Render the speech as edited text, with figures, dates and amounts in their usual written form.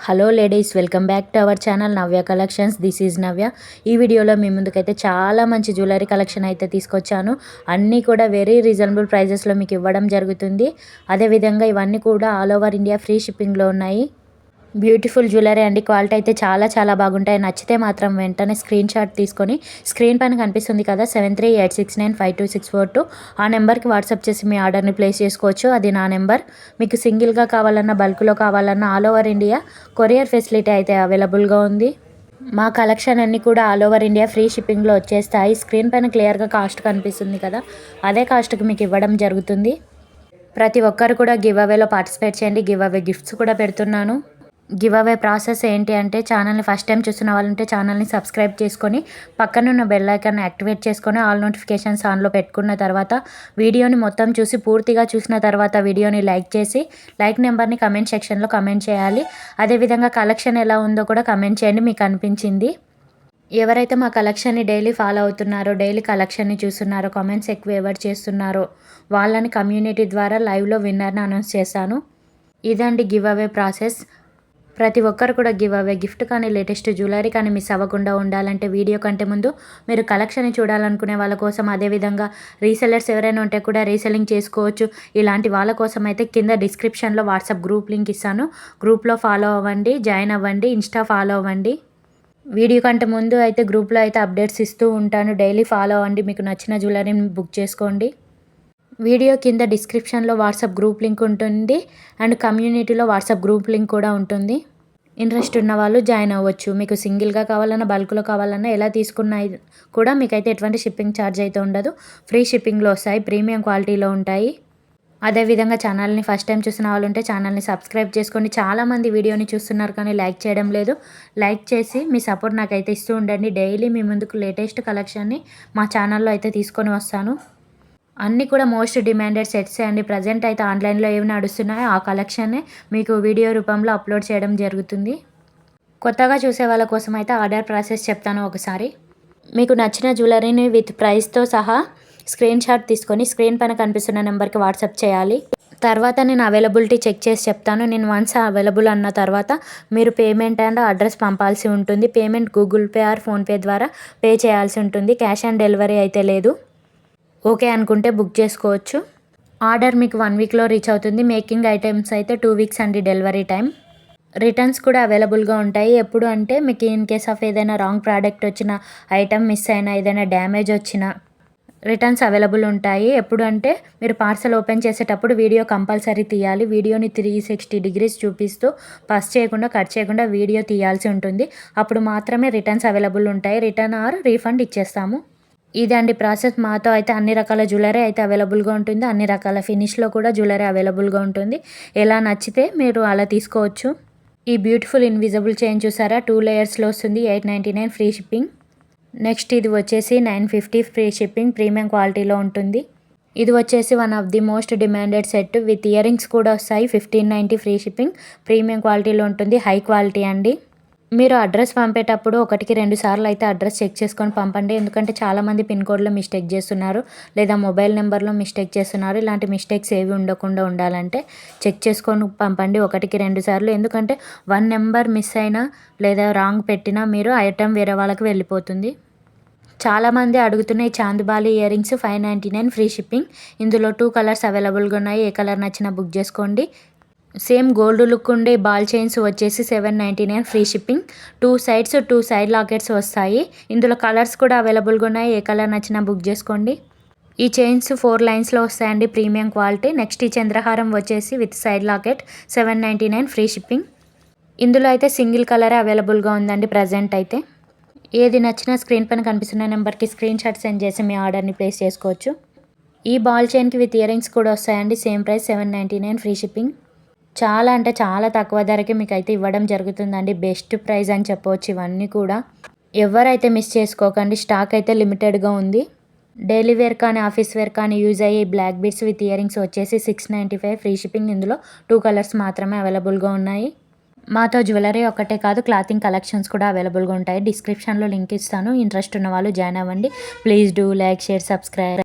Hello ladies, welcome back to our channel Navya collections. This is Navya. ఈ వీడియోలో మీ ముందుకైతే చాలా మంచి జ్యువెలరీ కలెక్షన్ అయితే తీసుకొచ్చాను. అన్నీ కూడా వెరీ రీజనబుల్ ప్రైజెస్లో మీకు ఇవ్వడం జరుగుతుంది. అదేవిధంగా ఇవన్నీ కూడా ఆల్ ఓవర్ ఇండియా ఫ్రీ షిప్పింగ్లో ఉన్నాయి. బ్యూటిఫుల్ జ్యువెలరీ అండి. క్వాలిటీ అయితే చాలా బాగుంటాయి. నచ్చితే మాత్రం వెంటనే స్క్రీన్ షాట్ తీసుకొని స్క్రీన్ పైన కనిపిస్తుంది కదా 7386952642 ఆ నెంబర్కి వాట్సాప్ చేసి మీ ఆర్డర్ని ప్లేస్ చేసుకోవచ్చు. అది నా నెంబర్. మీకు సింగిల్గా కావాలన్నా బల్క్లో కావాలన్నా all over India courier facility అయితే అవైలబుల్గా ఉంది. మా కలెక్షన్ అన్నీ కూడా ఆల్ ఓవర్ ఇండియా ఫ్రీ షిప్పింగ్లో వచ్చేస్తాయి. స్క్రీన్ పైన క్లియర్గా కాస్ట్ కనిపిస్తుంది కదా, అదే కాస్ట్కి మీకు ఇవ్వడం జరుగుతుంది. ప్రతి ఒక్కరు కూడా గివ్ అవేలో పార్టిసిపేట్ చేయండి. గివ్ అవే గిఫ్ట్స్ కూడా పెడుతున్నాను. గివ్ అవే ప్రాసెస్ ఏంటి అంటే, ఛానల్ని ఫస్ట్ టైం చూస్తున్న వాళ్ళంటే ఛానల్ని సబ్స్క్రైబ్ చేసుకొని పక్కనున్న బెల్ ఐకాన్ యాక్టివేట్ చేసుకొని ఆల్ నోటిఫికేషన్స్ ఆన్లో పెట్టుకున్న తర్వాత వీడియోని మొత్తం చూసి పూర్తిగా చూసిన తర్వాత వీడియోని లైక్ చేసి లైక్ నెంబర్ని కమెంట్ సెక్షన్లో కమెంట్ చేయాలి. అదేవిధంగా కలెక్షన్ ఎలా ఉందో కూడా కమెంట్ చేయండి మీకు అనిపించింది. ఎవరైతే మా కలెక్షన్ని డైలీ ఫాలో అవుతున్నారో, డైలీ కలెక్షన్ని చూస్తున్నారో, కామెంట్స్ ఎక్కువ ఎవరు చేస్తున్నారో వాళ్ళని కమ్యూనిటీ ద్వారా లైవ్లో విన్నర్ని అనౌన్స్ చేశాను. ఇదండి గివ్ అవే ప్రాసెస్. ప్రతి ఒక్కరు కూడా గివ్ అవే గిఫ్ట్ కానీ లేటెస్ట్ జ్యువెలరీ కానీ మిస్ అవ్వకుండా ఉండాలంటే వీడియో కంటే ముందు మీరు కలెక్షన్ని చూడాలనుకునే వాళ్ళ కోసం, అదేవిధంగా రీసెల్లర్స్ ఎవరైనా ఉంటే కూడా రీసెల్లింగ్ చేసుకోవచ్చు. ఇలాంటి వాళ్ళ కోసం అయితే కింద డిస్క్రిప్షన్లో వాట్సాప్ గ్రూప్ లింక్ ఇస్తాను. గ్రూప్లో ఫాలో అవ్వండి, జాయిన్ అవ్వండి, ఇన్స్టా ఫాలో అవ్వండి. వీడియో కంటే ముందు అయితే గ్రూప్లో అయితే అప్డేట్స్ ఇస్తూ ఉంటాను. డైలీ ఫాలో అవ్వండి. మీకు నచ్చిన జ్యువెలరీని బుక్ చేసుకోండి. వీడియో కింద డిస్క్రిప్షన్లో వాట్సాప్ గ్రూప్ లింక్ ఉంటుంది అండ్ కమ్యూనిటీలో వాట్సాప్ గ్రూప్ లింక్ కూడా ఉంటుంది. ఇంట్రెస్ట్ ఉన్న వాళ్ళు జాయిన్ అవ్వచ్చు. మీకు సింగిల్గా కావాలన్నా బల్క్లో కావాలన్నా ఎలా తీసుకున్నా కూడా మీకైతే ఎటువంటి షిప్పింగ్ ఛార్జ్ అయితే ఉండదు. ఫ్రీ షిప్పింగ్లో వస్తాయి, ప్రీమియం క్వాలిటీలో ఉంటాయి. అదేవిధంగా ఛానల్ని ఫస్ట్ టైం చూసిన వాళ్ళు ఉంటే ఛానల్ని సబ్స్క్రైబ్ చేసుకోండి. చాలామంది వీడియోని చూస్తున్నారు కానీ లైక్ చేయడం లేదు. లైక్ చేసి మీ సపోర్ట్ నాకైతే ఇస్తూ ఉండండి. డైలీ మీ ముందుకు లేటెస్ట్ కలెక్షన్ని మా ఛానల్లో అయితే తీసుకొని వస్తాను. అన్నీ కూడా మోస్ట్ డిమాండెడ్ సెట్స్ అండి. ప్రజెంట్ అయితే ఆన్లైన్లో ఏమి నడుస్తున్నాయో ఆ కలెక్షన్నే మీకు వీడియో రూపంలో అప్లోడ్ చేయడం జరుగుతుంది. కొత్తగా చూసే వాళ్ళ కోసం అయితే ఆర్డర్ ప్రాసెస్ చెప్తాను ఒకసారి. మీకు నచ్చిన జ్యువెలరీని విత్ ప్రైస్తో సహా స్క్రీన్ షాట్ తీసుకొని స్క్రీన్ పైన కనిపిస్తున్న నెంబర్కి వాట్సాప్ చేయాలి. తర్వాత నేను అవైలబిలిటీ చెక్ చేసి చెప్తాను. నేను వన్స్ అవైలబుల్ అన్న తర్వాత మీరు పేమెంట్ అండ్ అడ్రస్ పంపాల్సి ఉంటుంది. Payment Google pay are PhonePe ద్వారా పే చేయాల్సి ఉంటుంది. క్యాష్ ఆన్ డెలివరీ అయితే లేదు. ఓకే అనుకుంటే బుక్ చేసుకోవచ్చు. ఆర్డర్ మీకు 1 వీక్లో రీచ్ అవుతుంది. మేకింగ్ ఐటమ్స్ అయితే 2 వీక్స్ అండి డెలివరీ టైం. రిటర్న్స్ కూడా అవైలబుల్గా ఉంటాయి. ఎప్పుడు అంటే మీకు ఇన్ కేస్ ఆఫ్ ఏదైనా రాంగ్ ప్రోడక్ట్ వచ్చిన, ఐటమ్ మిస్ అయినా, ఏదైనా డ్యామేజ్ వచ్చినా రిటర్న్స్ అవైలబుల్ ఉంటాయి. ఎప్పుడు అంటే మీరు పార్సల్ ఓపెన్ చేసేటప్పుడు వీడియో కంపల్సరీ తీయాలి. వీడియోని 360 డిగ్రీస్ చూపిస్తూ పస్ చేయకుండా, కట్ చేయకుండా వీడియో తీయాల్సి ఉంటుంది. అప్పుడు మాత్రమే రిటర్న్స్ అవైలబుల్ ఉంటాయి. రిటర్న్ ఆర్ రీఫండ్ ఇచ్చేస్తాము. ఇదండి ప్రాసెస్. మాతో అయితే అన్ని రకాల జ్యువెలరీ అయితే అవైలబుల్గా ఉంటుంది. అన్ని రకాల ఫినిష్లో కూడా జ్యువెలరీ అవైలబుల్గా ఉంటుంది. ఎలా నచ్చితే మీరు అలా తీసుకోవచ్చు. ఈ బ్యూటిఫుల్ ఇన్విజిబుల్ చైన్ చూసారా, 2 లేయర్స్లో వస్తుంది. 899 ఫ్రీ షిప్పింగ్. నెక్స్ట్ ఇది వచ్చేసి 950 ఫ్రీ షిప్పింగ్, ప్రీమియం క్వాలిటీలో ఉంటుంది. ఇది వచ్చేసి one of the most demanded set with ear rings కూడా వస్తాయి. 1590 ఫ్రీ షిప్పింగ్, ప్రీమియం క్వాలిటీలో ఉంటుంది. హై క్వాలిటీ అండి. మీరు అడ్రస్ పంపేటప్పుడు 1కి 2 సార్లు అయితే అడ్రస్ చెక్ చేసుకొని పంపండి. ఎందుకంటే చాలామంది పిన్ కోడ్లో మిస్టేక్ చేస్తున్నారు, లేదా మొబైల్ నెంబర్లో మిస్టేక్ చేస్తున్నారు. ఇలాంటి మిస్టేక్స్ ఏవి ఉండకుండా ఉండాలంటే చెక్ చేసుకొని పంపండి 1కి 2 సార్లు. ఎందుకంటే 1 నెంబర్ మిస్ అయినా లేదా రాంగ్ పెట్టినా మీరు ఐటమ్ వేరే వాళ్ళకి వెళ్ళిపోతుంది. చాలామంది అడుగుతున్న ఈ చాందుబాలి ఇయర్ రింగ్స్ 599 ఫ్రీ షిప్పింగ్. ఇందులో 2 కలర్స్ అవైలబుల్గా ఉన్నాయి. ఏ కలర్ నచ్చినా బుక్ చేసుకోండి. సేమ్ గోల్డ్ లుక్ ఉండే బాల్ చైన్స్ వచ్చేసి 799 ఫ్రీ షిప్పింగ్. 2 సైడ్ లాకెట్స్ వస్తాయి. ఇందులో కలర్స్ కూడా అవైలబుల్గా ఉన్నాయి. ఏ కలర్ నచ్చినా బుక్ చేసుకోండి. ఈ చైన్స్ 4 లైన్స్లో వస్తాయండి, ప్రీమియం క్వాలిటీ. నెక్స్ట్ ఈ చంద్రహారం వచ్చేసి with side locket 799 free shipping. ఇందులో అయితే సింగిల్ కలరే అవైలబుల్గా ఉందండి ప్రజెంట్ అయితే. ఏది నచ్చినా స్క్రీన్ పైన కనిపిస్తున్న నెంబర్కి స్క్రీన్ షాట్ సెండ్ చేసి మీ ఆర్డర్ని ప్లేస్ చేసుకోవచ్చు. ఈ బాల్ చైన్కి విత్ ఇయర్ రింగ్స్ కూడా వస్తాయండి. Same price 799 free shipping. చాలా అంటే చాలా తక్కువ ధరకే మీకు అయితే ఇవ్వడం జరుగుతుందండి. బెస్ట్ ప్రైస్ అని చెప్పవచ్చు. ఇవన్నీ కూడా ఎవరైతే మిస్ చేసుకోకండి. స్టాక్ అయితే లిమిటెడ్గా ఉంది. డైలీ వేర్ కానీ ఆఫీస్ వేర్ కానీ యూజ్ అయ్యే black beads with earrings వచ్చేసి 695 ఫ్రీ షిప్పింగ్. ఇందులో 2 కలర్స్ మాత్రమే అవైలబుల్గా ఉన్నాయి. మాతో జ్యువెలరీ ఒక్కటే కాదు, క్లాతింగ్ కలెక్షన్స్ కూడా అవైలబుల్గా ఉంటాయి. డిస్క్రిప్షన్లో లింక్ ఇస్తాను. ఇంట్రెస్ట్ ఉన్న వాళ్ళు జాయిన్ అవ్వండి. Please do like, share, subscribe.